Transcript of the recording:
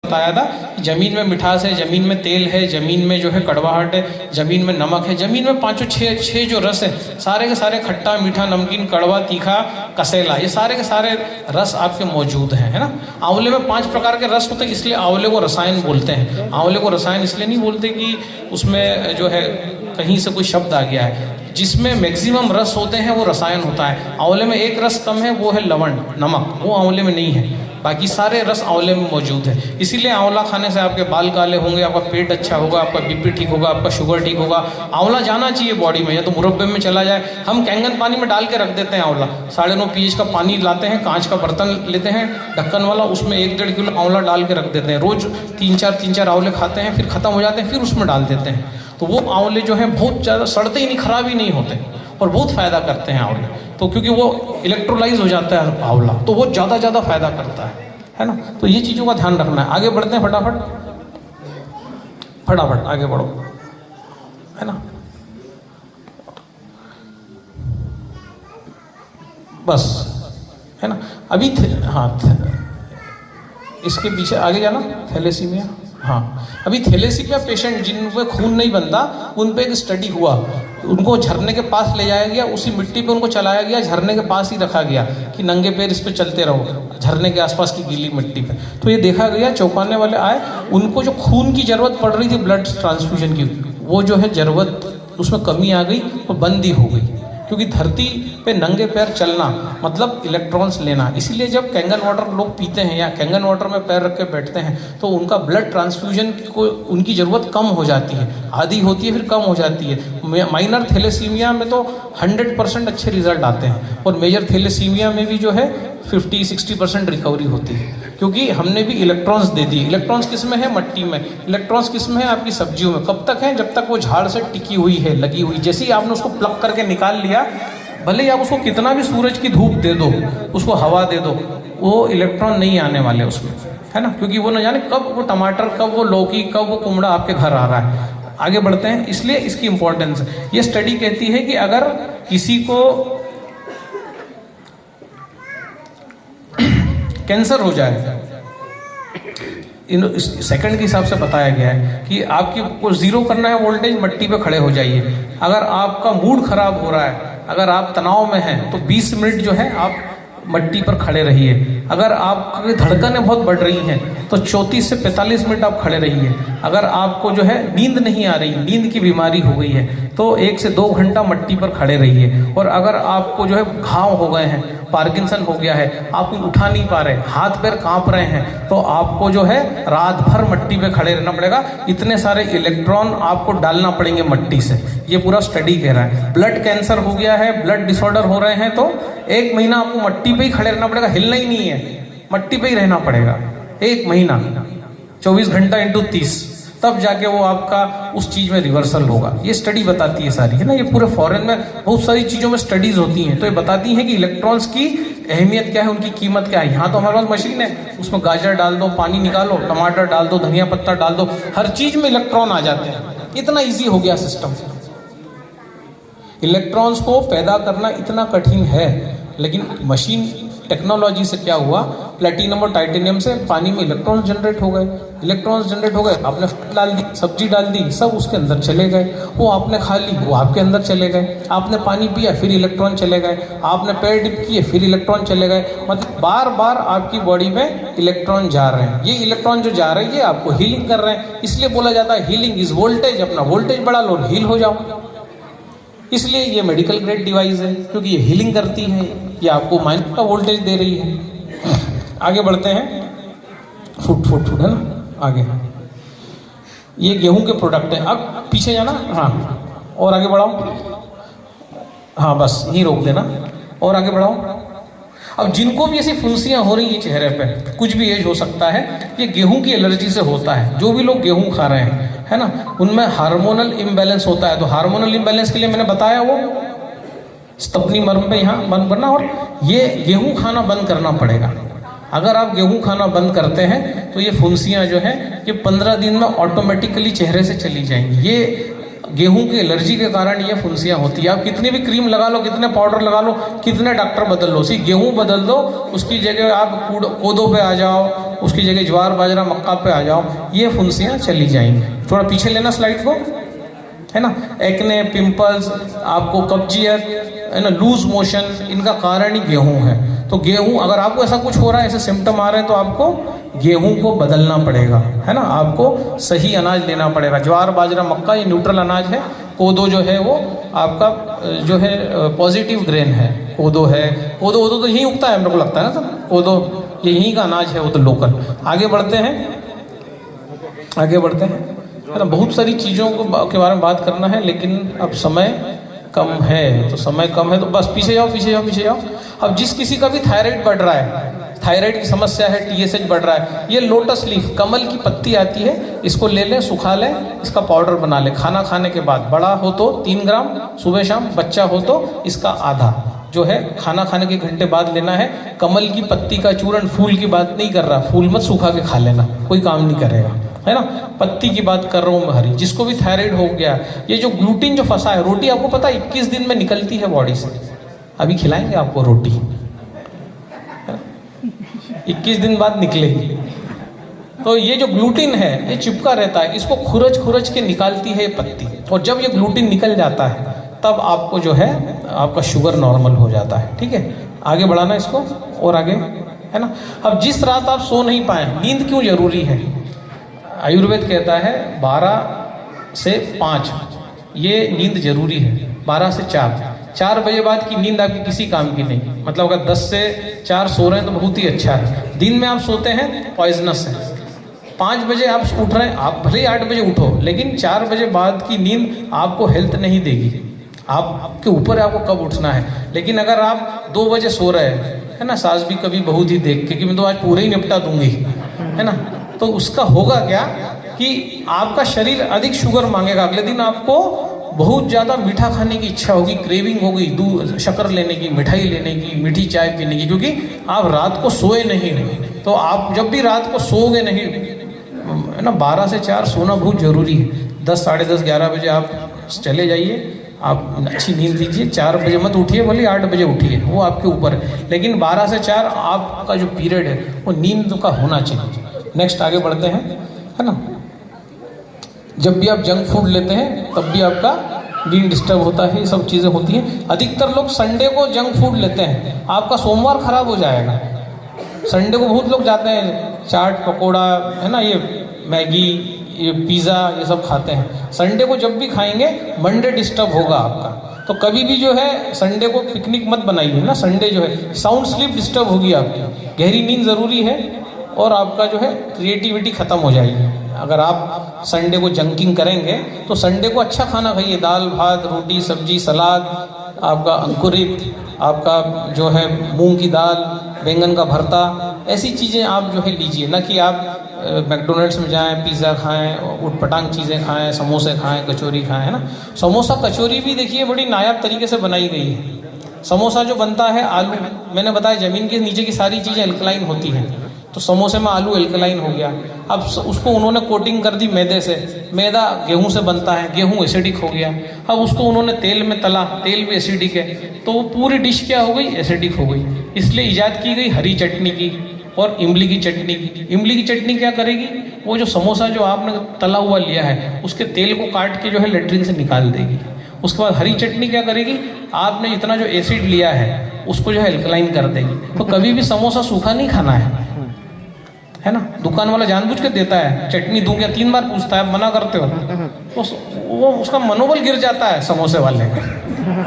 बताया था कि जमीन में मिठास है, जमीन में तेल है, जमीन में जो है कड़वाहट है, जमीन में नमक है, जमीन में पांचों छह जो रस है, सारे के सारे खट्टा, मीठा, नमकीन, कड़वा, तीखा, कसेला, ये सारे के सारे रस आपके मौजूद हैं, है ना। आंवले में 5 प्रकार के रस होते हैं, इसलिए आंवले को रसायन बोलते हैं। आंवले को रसायन इसलिए नहीं बोलते कि उसमें जो है कहीं से कोई शब्द आ गया है। जिसमें मैक्सिमम रस होते हैं वो रसायन होता है। आंवले में एक रस कम है, वो है लवण, नमक, वो आंवले में नहीं है। बाकी सारे रस आंवले में मौजूद है। इसीलिए आंवला खाने से आपके बाल काले होंगे, आपका पेट अच्छा होगा, आपका बीपी ठीक होगा, आपका शुगर ठीक होगा। आंवला जाना चाहिए बॉडी में, या तो मुरब्बे में चला जाए। हम कैंगन पानी में डाल के रख देते हैं आंवला। 9.5 pH का पानी लाते हैं, कांच का बर्तन लेते हैं ढक्कन वाला, उसमें 1-1.5 किलो आंवला डाल के रख देते हैं। रोज 3-4 आंवले खाते हैं, फिर खत्म हो जाते हैं, फिर उसमें डाल देते हैं। तो वो आंवले जो हैं बहुत ज़्यादा सड़ते ही नहीं, खराब ही नहीं होते और बहुत फ़ायदा करते हैं आंवले। तो क्योंकि वो इलेक्ट्रोलाइज हो जाता है आंवला, तो वो ज़्यादा फ़ायदा करता है ना। तो ये चीज़ों का ध्यान रखना है। आगे बढ़ते हैं, फटाफट आगे बढ़ो, है ना। बस, है ना। अभी इसके पीछे आगे जाना, थैलेसीमिया। हाँ, अभी थैलेसीमिया पेशेंट जिनमें खून नहीं बनता, उन पे एक स्टडी हुआ। उनको झरने के पास ले जाया गया, उसी मिट्टी पे उनको चलाया गया, झरने के पास ही रखा गया कि नंगे पैर इस पे चलते रहो झरने के आसपास की गीली मिट्टी पे। तो ये देखा गया, चौंकाने वाले आए, उनको जो खून की जरूरत पड़ रही थी ब्लड ट्रांसफ्यूजन की, वो जो है जरूरत उसमें कमी आ गई और बंद ही हो गई। क्योंकि धरती पे नंगे पैर चलना मतलब इलेक्ट्रॉन्स लेना। इसीलिए जब कैंगन वाटर लोग पीते हैं या कैंगन वाटर में पैर रख के बैठते हैं, तो उनका ब्लड ट्रांसफ्यूजन को उनकी ज़रूरत कम हो जाती है, आधी होती है, फिर कम हो जाती है। माइनर थैलेसीमिया में तो 100% अच्छे रिजल्ट आते हैं, और मेजर थैलेसीमिया में भी जो है 50-60% रिकवरी होती है, क्योंकि हमने भी इलेक्ट्रॉन्स दे दिए। इलेक्ट्रॉन्स किस में है? मट्टी में। इलेक्ट्रॉन्स किस में है? आपकी सब्जियों में। कब तक है? जब तक वो झाड़ से टिकी हुई है, लगी हुई। जैसे ही आपने उसको प्लग करके निकाल लिया, भले ही आप उसको कितना भी सूरज की धूप दे दो, उसको हवा दे दो, वो इलेक्ट्रॉन नहीं आने वाले उसमें, है ना। क्योंकि वो न जाने कब वो टमाटर, कब वो लौकी, कब वो कुमड़ा आपके घर आ रहा है। आगे बढ़ते हैं, इसलिए इसकी इंपॉर्टेंस है। ये स्टडी कहती है कि अगर किसी को कैंसर हो जाए, सेकंड के हिसाब से बताया गया है कि आपकी को जीरो करना है वोल्टेज, मट्टी पे खड़े हो जाइए। अगर आपका मूड खराब हो रहा है, अगर आप तनाव में हैं, तो 20 मिनट जो है आप मट्टी पर खड़े रहिए। अगर आपकी धड़कनें बहुत बढ़ रही हैं, तो 34 से 45 मिनट आप खड़े रहिए। अगर आपको जो है नींद नहीं आ रही, नींद की बीमारी हो गई है, तो 1 से 2 घंटा मट्टी पर खड़े रहिए। और अगर आपको जो है घाव हो गए हैं, पार्किंसन हो गया है, आप उठा नहीं पा रहे, हाथ पैर कांप रहे हैं, तो आपको जो है रात भर मट्टी पे खड़े रहना पड़ेगा। इतने सारे इलेक्ट्रॉन आपको डालना पड़ेंगे मट्टी से, ये पूरा स्टडी कह रहा है। ब्लड कैंसर हो गया है, ब्लड डिसऑर्डर हो रहे हैं, तो 1 महीना आपको मट्टी पे ही खड़े रहना पड़ेगा, हिलना ही नहीं है, मट्टी पे ही रहना पड़ेगा 1 महीना, 24 घंटा इंटू 30, तब जाके वो आपका उस चीज में रिवर्सल होगा। ये स्टडी बताती है सारी, है ना। ये पूरे फॉरेन में बहुत सारी चीजों में स्टडीज होती हैं, तो ये बताती हैं कि इलेक्ट्रॉन्स की अहमियत क्या है, उनकी कीमत क्या है। यहाँ तो हमारे पास मशीन है, उसमें गाजर डाल दो, पानी निकालो, टमाटर डाल दो, धनिया पत्ता डाल दो, हर चीज में इलेक्ट्रॉन आ जाते हैं। इतना ईजी हो गया सिस्टम। इलेक्ट्रॉन्स को पैदा करना इतना कठिन है, लेकिन मशीन टेक्नोलॉजी से क्या हुआ, प्लेटिनम और टाइटेनियम से पानी में इलेक्ट्रॉन्स जनरेट हो गए। इलेक्ट्रॉन्स जनरेट हो गए, आपने डाल दी, सब्जी डाल दी, सब उसके अंदर चले गए। वो आपने खा ली, वो आपके अंदर चले गए। आपने पानी पिया, फिर इलेक्ट्रॉन चले गए। आपने पैर डिप किए, फिर इलेक्ट्रॉन चले गए। मतलब बार बार आपकी बॉडी में इलेक्ट्रॉन जा रहे हैं। ये इलेक्ट्रॉन जो जा रहे हैं, ये आपको हीलिंग कर रहे हैं। इसलिए बोला जाता है हीलिंग इज वोल्टेज। अपना वोल्टेज बढ़ा लो, हील हो जाओ। इसलिए ये मेडिकल ग्रेड डिवाइस है, क्योंकि ये हीलिंग करती है, ये आपको माइनस का वोल्टेज दे रही है। आगे बढ़ते हैं, फुट है ना। आगे ये गेहूं के प्रोडक्ट है। अब पीछे जाना, हाँ, और आगे बढ़ाओ, हाँ बस यहीं रोक देना, और आगे बढ़ाओ। अब जिनको भी ऐसी फुंसियां हो रही है चेहरे पे, कुछ भी एज हो सकता है, ये गेहूं की एलर्जी से होता है। जो भी लोग गेहूं खा रहे हैं, है ना, उनमें हार्मोनल इम्बैलेंस होता है। तो हार्मोनल इम्बैलेंस के लिए मैंने बताया वो स्तपनी मर्म पे यहाँ बंद करना, और ये गेहूं खाना बंद करना पड़ेगा। अगर आप गेहूं खाना बंद करते हैं, तो ये फुंसियाँ जो हैं, ये 15 दिन में ऑटोमेटिकली चेहरे से चली जाएंगी। ये गेहूं की एलर्जी के कारण ये फुंसियाँ होती है। आप कितनी भी क्रीम लगा लो, कितने पाउडर लगा लो, कितने डॉक्टर बदल लो, सिर्फ गेहूं बदल दो, उसकी जगह आप कोदो पे आ जाओ, उसकी जगह ज्वार बाजरा मक्का पे आ जाओ, ये फुंसियाँ चली जाएंगी। थोड़ा पीछे लेना स्लाइड को, है ना। एक्ने, पिंपल्स, आपको कब्जियत, है ना, लूज मोशन, इनका कारण ही गेहूं है। तो गेहूं, अगर आपको ऐसा कुछ हो रहा है, ऐसे सिम्टम आ रहे हैं, तो आपको गेहूं को बदलना पड़ेगा, है ना। आपको सही अनाज लेना पड़ेगा। ज्वार बाजरा मक्का ये न्यूट्रल अनाज है। कोदो जो है वो आपका जो है पॉजिटिव ग्रेन है। कोदो है, कोदो तो यहीं उगता है, मेरे को लगता है ना सर, कोदो ये यहीं का अनाज है, वो तो लोकल। आगे बढ़ते हैं, है ना। बहुत सारी चीज़ों के बारे में बात करना है, लेकिन अब समय कम है, तो समय कम है तो बस पीछे जाओ। अब जिस किसी का भी थायराइड बढ़ रहा है, थायराइड की समस्या है, TSH बढ़ रहा है, ये लोटस लीफ, कमल की पत्ती आती है, इसको ले लें, सुखा लें, इसका पाउडर बना लें। खाना खाने के बाद, बड़ा हो तो 3 ग्राम सुबह शाम, बच्चा हो तो इसका आधा जो है खाना खाने के घंटे बाद लेना है। कमल की पत्ती का चूर्ण, फूल की बात नहीं कर रहा, फूल मत सूखा के खा लेना, कोई काम नहीं करेगा, है ना। पत्ती की बात कर रहा हूँ मैं, हरी। जिसको भी थायराइड हो गया, ये जो ग्लूटीन जो फंसा है, रोटी आपको पता है 21 दिन में निकलती है बॉडी से। अभी खिलाएंगे आपको रोटी, 21 दिन बाद निकलेगी। तो ये जो ग्लूटीन है ये चिपका रहता है, इसको खुरच के निकालती है ये पत्ती, और जब ये ग्लूटीन निकल जाता है तब आपको जो है आपका शुगर नॉर्मल हो जाता है। ठीक है, आगे बढ़ाना इसको और आगे, है ना। अब जिस रात आप सो नहीं पाए, नींद क्यों जरूरी है? आयुर्वेद कहता है 12 से 5 ये नींद जरूरी है, 12 से 4 बजे बाद की नींद आपकी किसी काम की नहीं। मतलब अगर 10 से 4 सो रहे हैं तो बहुत ही अच्छा है। दिन में आप सोते हैं पॉइजनस है। 5 बजे आप उठ रहे हैं, आप भले ही 8 बजे उठो, लेकिन 4 बजे बाद की नींद आपको हेल्थ नहीं देगी। आपके ऊपर है आपको कब उठना है। लेकिन अगर आप 2 बजे सो रहे हैं, है ना, सास भी कभी बहू ही देख के कि मैं तो आज पूरे ही निपटा दूंगी, है ना, तो उसका होगा क्या कि आपका शरीर अधिक शुगर मांगेगा। अगले दिन आपको बहुत ज़्यादा मीठा खाने की इच्छा होगी, क्रेविंग होगी, दूध शक्कर लेने की, मिठाई लेने की, मीठी चाय पीने की, क्योंकि आप रात को सोए नहीं। तो आप जब भी रात को सोओगे नहीं, है ना, 12 से 4 सोना बहुत ज़रूरी है। 10, साढ़े 10, 11 बजे आप चले जाइए, आप अच्छी नींद लीजिए। 4 बजे मत उठिए, भले 8 बजे उठिए, वो आपके ऊपर है। लेकिन 12 से 4 आपका जो पीरियड है वो नींद का होना चाहिए। नेक्स्ट आगे बढ़ते हैं, है ना। जब भी आप जंक फूड लेते हैं तब भी आपका नींद डिस्टर्ब होता है, ये सब चीज़ें होती हैं। अधिकतर लोग संडे को जंक फूड लेते हैं, आपका सोमवार खराब हो जाएगा। संडे को बहुत लोग जाते हैं चाट पकोड़ा, है ना, ये मैगी, ये पिज़्ज़ा, ये सब खाते हैं। संडे को जब भी खाएंगे मंडे डिस्टर्ब होगा आपका। तो कभी भी जो है संडे को पिकनिक मत बनाइए ना। संडे जो है साउंड स्लीप डिस्टर्ब होगी आपकी। गहरी नींद ज़रूरी है और आपका जो है क्रिएटिविटी ख़त्म हो जाएगी। अगर आप संडे को जंकिंग करेंगे तो संडे को अच्छा खाना खाइए, दाल भात रोटी सब्जी सलाद, आपका अंकुरित, आपका जो है मूंग की दाल, बैंगन का भरता, ऐसी चीज़ें आप जो है लीजिए। ना कि आप मैकडोनल्ड्स में जाएं, पिज़्ज़ा खाएं, उटपटांग चीज़ें खाएं, समोसे खाएं, कचौरी खाएं, है ना। समोसा कचौरी भी देखिए बड़ी नायाब तरीके से बनाई गई है। समोसा जो बनता है आलू, मैंने बताया ज़मीन के नीचे की सारी चीज़ें अल्कलाइन होती हैं, तो समोसे में आलू अल्कलाइन हो गया। अब उसको उन्होंने कोटिंग कर दी मैदे से, मैदा गेहूं से बनता है, गेहूं एसिडिक हो गया। अब उसको उन्होंने तेल में तला, तेल भी एसिडिक है, तो वो पूरी डिश क्या हो गई, एसिडिक हो गई। इसलिए ईजाद की गई हरी चटनी की और इमली की चटनी की। इमली की चटनी क्या करेगी, वो जो समोसा जो आपने तला हुआ लिया है उसके तेल को काट के जो है लेट्रिन से निकाल देगी। उसके बाद हरी चटनी क्या करेगी, आपने इतना जो एसिड लिया है उसको जो है अल्कलाइन कर देगी। तो कभी भी समोसा सूखा नहीं खाना है ना। दुकान वाला जानबूझ के देता है, चटनी दूं क्या 3 बार पूछता है, मना करते हो तो वो उसका मनोबल गिर जाता है समोसे वाले का।